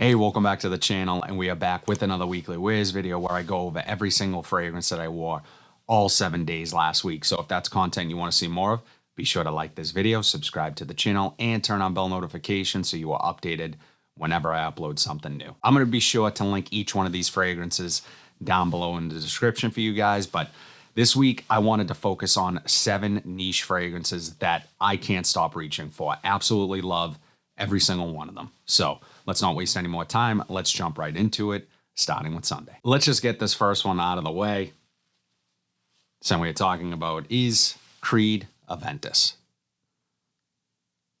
Hey, welcome back to the channel, and we are back with another weekly wears video where I go over every single fragrance that I wore all 7 days last week. So if that's content you want to see more of, be sure to like this video, subscribe to the channel, and turn on bell notifications so you are updated whenever I upload something new. I'm going to be sure to link each one of these fragrances down below in the description for you guys, but this week I wanted to focus on 7 niche fragrances that I can't stop reaching for. I absolutely love every single one of them. So let's not waste any more time. Let's jump right into it, starting with Sunday. Let's just get this first one out of the way. So we're talking about is Creed Aventus.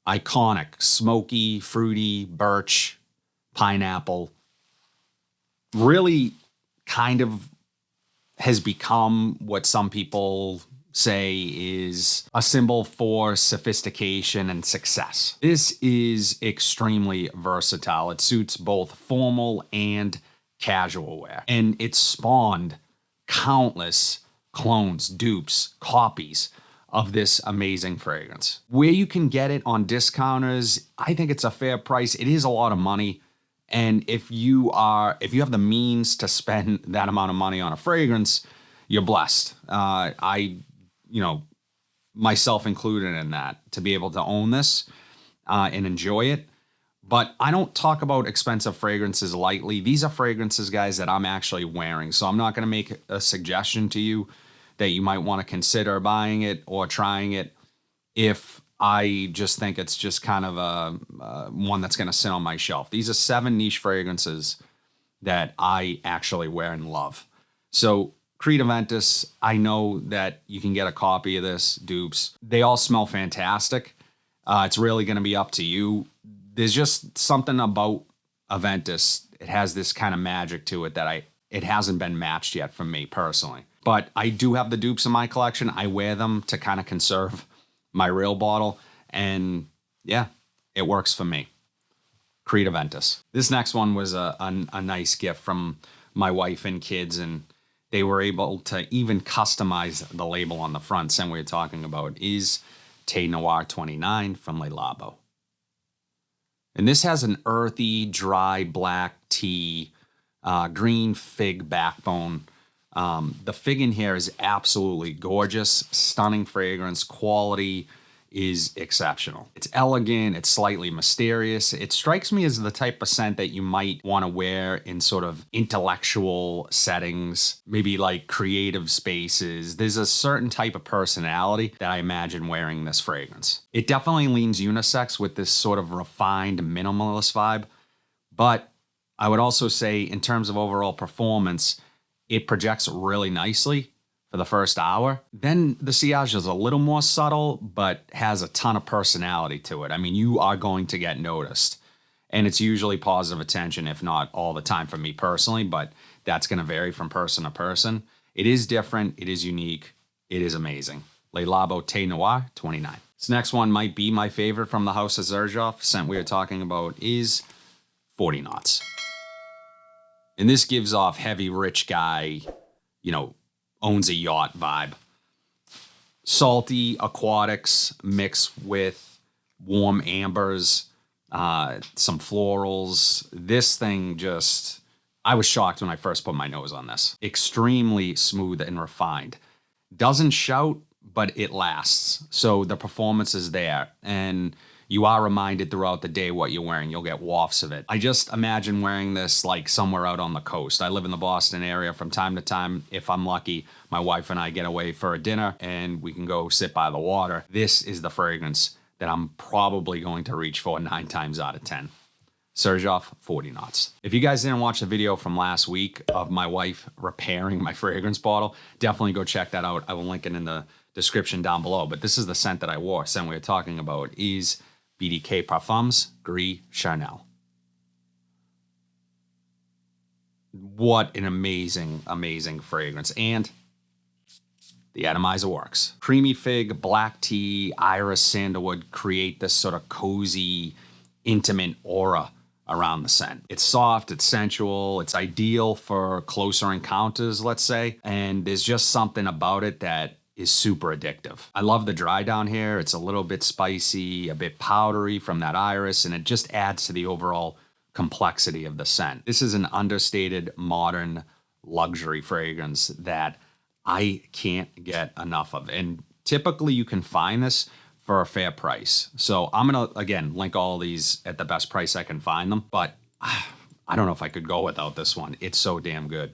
Iconic, smoky, fruity, birch, pineapple. Really kind of has become what some people say is a symbol for sophistication and success. This is extremely versatile. It suits both formal and casual wear. And it spawned countless clones, dupes, copies of this amazing fragrance. Where you can get it on discounters, I think it's a fair price. It is a lot of money. And if you have the means to spend that amount of money on a fragrance, you're blessed. Myself included in that, to be able to own this and enjoy it. But I don't talk about expensive fragrances lightly. These are fragrances, guys, that I'm actually wearing. So I'm not going to make a suggestion to you that you might want to consider buying it or trying it if I just think it's just kind of a one that's going to sit on my shelf. These are 7 niche fragrances that I actually wear and love. So Creed Aventus, I know that you can get a copy of this, dupes. They all smell fantastic. It's really going to be up to you. There's just something about Aventus. It has this kind of magic to it that it hasn't been matched yet for me personally. But I do have the dupes in my collection. I wear them to kind of conserve my real bottle. And yeah, it works for me. Creed Aventus. This next one was a nice gift from my wife and kids, and they were able to even customize the label on the front. Same we're talking about is Thé Noir 29 from Le Labo. And this has an earthy, dry black tea, green fig backbone. The fig in here is absolutely gorgeous, stunning fragrance, quality is exceptional. It's elegant, it's slightly mysterious. It strikes me as the type of scent that you might want to wear in sort of intellectual settings, maybe like creative spaces. There's a certain type of personality that I imagine wearing this fragrance. It definitely leans unisex with this sort of refined minimalist vibe, but I would also say in terms of overall performance, it projects really nicely for the first hour. Then the sillage is a little more subtle, but has a ton of personality to it. I mean, you are going to get noticed. And it's usually positive attention, if not all the time for me personally, but that's going to vary from person to person. It is different. It is unique. It is amazing. Le Labo Thé Noir 29. This next one might be my favorite from the House of Xerjoff. Scent we are talking about is 40 Knots. And this gives off heavy, rich guy, owns a yacht vibe. Salty aquatics mixed with warm ambers, some florals. This thing I was shocked when I first put my nose on this. Extremely smooth and refined. Doesn't shout, but it lasts. So the performance is there. And you are reminded throughout the day what you're wearing. You'll get wafts of it. I just imagine wearing this like somewhere out on the coast. I live in the Boston area. From time to time, if I'm lucky, my wife and I get away for a dinner and we can go sit by the water. This is the fragrance that I'm probably going to reach for 9 times out of 10. Xerjoff 40 Knots. If you guys didn't watch the video from last week of my wife repairing my fragrance bottle, definitely go check that out. I will link it in the description down below. But this is the scent that I wore. Scent we were talking about is BDK Parfums Gris Charnel. What an amazing, amazing fragrance. And the atomizer works. Creamy fig, black tea, iris, sandalwood create this sort of cozy, intimate aura around the scent. It's soft, it's sensual, it's ideal for closer encounters, let's say. And there's just something about it that is super addictive. I love the dry down here. It's a little bit spicy, a bit powdery from that iris, and it just adds to the overall complexity of the scent. This is an understated modern luxury fragrance that I can't get enough of. And typically you can find this for a fair price. So I'm going to, again, link all these at the best price I can find them. But I don't know if I could go without this one. It's so damn good.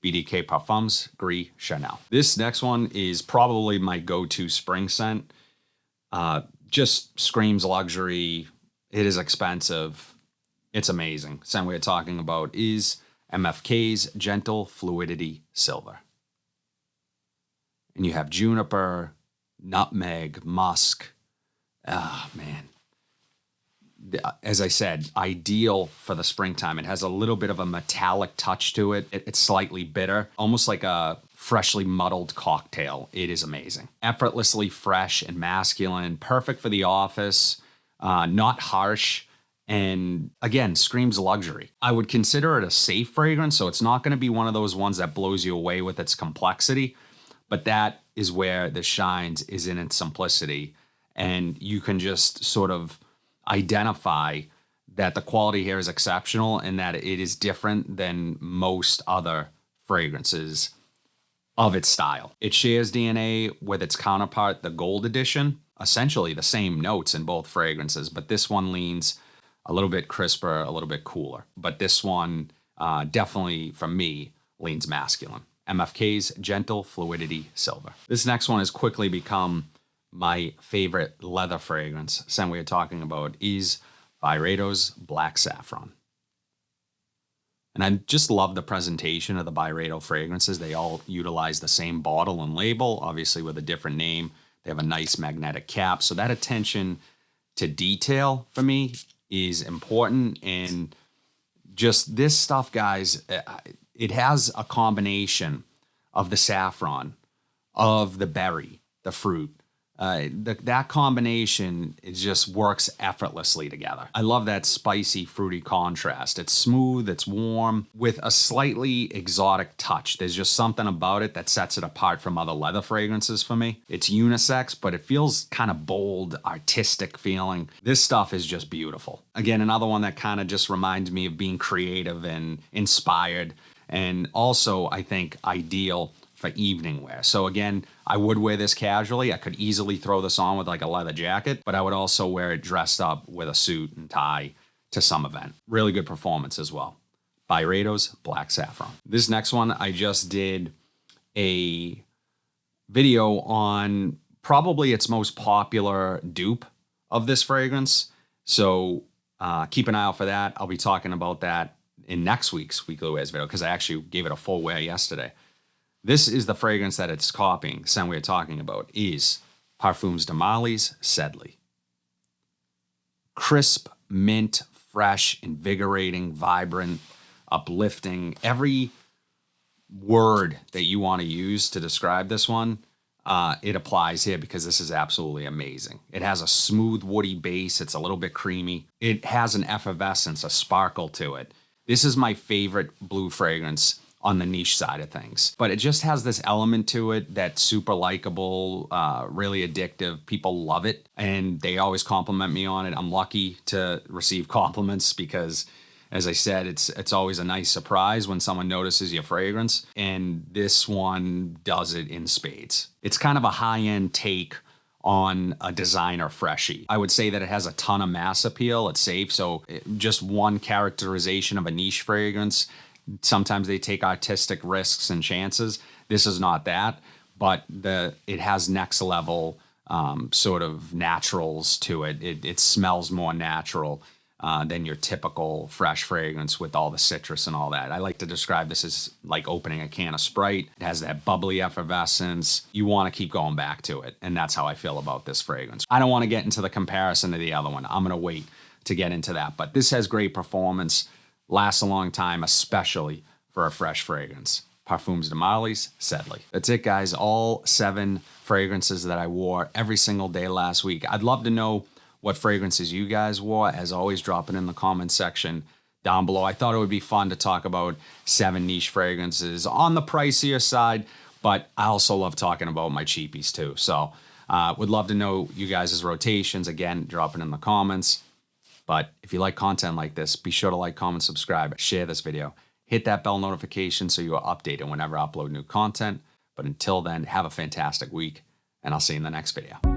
BDK Parfums Gris Chanel. This next one is probably my go-to spring scent. Just screams luxury. It is expensive. It's amazing. Scent we're talking about is MFK's Gentle Fluidity Silver. And you have juniper, nutmeg, musk. Ah, man. As I said, ideal for the springtime. It has a little bit of a metallic touch to it. It's slightly bitter, almost like a freshly muddled cocktail. It is amazing. Effortlessly fresh and masculine, perfect for the office, not harsh, and again, screams luxury. I would consider it a safe fragrance, so it's not going to be one of those ones that blows you away with its complexity, but that is where this shines, is in its simplicity, and you can just sort of identify that the quality here is exceptional and that it is different than most other fragrances of its style. It shares DNA with its counterpart, the Gold Edition, essentially the same notes in both fragrances, but this one leans a little bit crisper, a little bit cooler. But this one definitely, for me, leans masculine. MFK's Gentle Fluidity Silver. This next one has quickly become my favorite leather fragrance. Scent we are talking about is Byredo's Black Saffron. And I just love the presentation of the Byredo fragrances. They all utilize the same bottle and label, obviously with a different name. They have a nice magnetic cap. So that attention to detail for me is important. And just this stuff, guys, it has a combination of the saffron, of the berry, the fruit. That combination, it just works effortlessly together. I love that spicy, fruity contrast. It's smooth, it's warm, with a slightly exotic touch. There's just something about it that sets it apart from other leather fragrances for me. It's unisex, but it feels kind of bold, artistic feeling. This stuff is just beautiful. Again, another one that kind of just reminds me of being creative and inspired, and also, I think, ideal for evening wear. So again, I would wear this casually. I could easily throw this on with like a leather jacket, but I would also wear it dressed up with a suit and tie to some event. Really good performance as well. Byredo's Black Saffron. This next one, I just did a video on probably its most popular dupe of this fragrance. So keep an eye out for that. I'll be talking about that in next week's Weekly Wears video because I actually gave it a full wear yesterday. This is the fragrance that it's copying. The scent we're talking about is Parfums de Marly's Sedley. Crisp, mint, fresh, invigorating, vibrant, uplifting. Every word that you want to use to describe this one, it applies here because this is absolutely amazing. It has a smooth, woody base. It's a little bit creamy. It has an effervescence, a sparkle to it. This is my favorite blue fragrance on the niche side of things. But it just has this element to it that's super likable, really addictive. People love it, and they always compliment me on it. I'm lucky to receive compliments because, as I said, it's always a nice surprise when someone notices your fragrance, and this one does it in spades. It's kind of a high-end take on a designer freshie. I would say that it has a ton of mass appeal. It's safe, so just one characterization of a niche fragrance. Sometimes they take artistic risks and chances. This is not that, but it has next level sort of naturals to it. It smells more natural than your typical fresh fragrance with all the citrus and all that. I like to describe this as like opening a can of Sprite. It has that bubbly effervescence. You want to keep going back to it, and that's how I feel about this fragrance. I don't want to get into the comparison to the other one. I'm going to wait to get into that, but this has great performance. Lasts a long time, especially for a fresh fragrance. Parfums de Marly's Sedley. That's it, guys. All 7 fragrances that I wore every single day last week. I'd love to know what fragrances you guys wore. As always, drop it in the comment section down below. I thought it would be fun to talk about 7 niche fragrances on the pricier side, but I also love talking about my cheapies too. So would love to know you guys' rotations. Again, drop it in the comments. But if you like content like this, be sure to like, comment, subscribe, share this video. Hit that bell notification so you are updated whenever I upload new content. But until then, have a fantastic week, and I'll see you in the next video.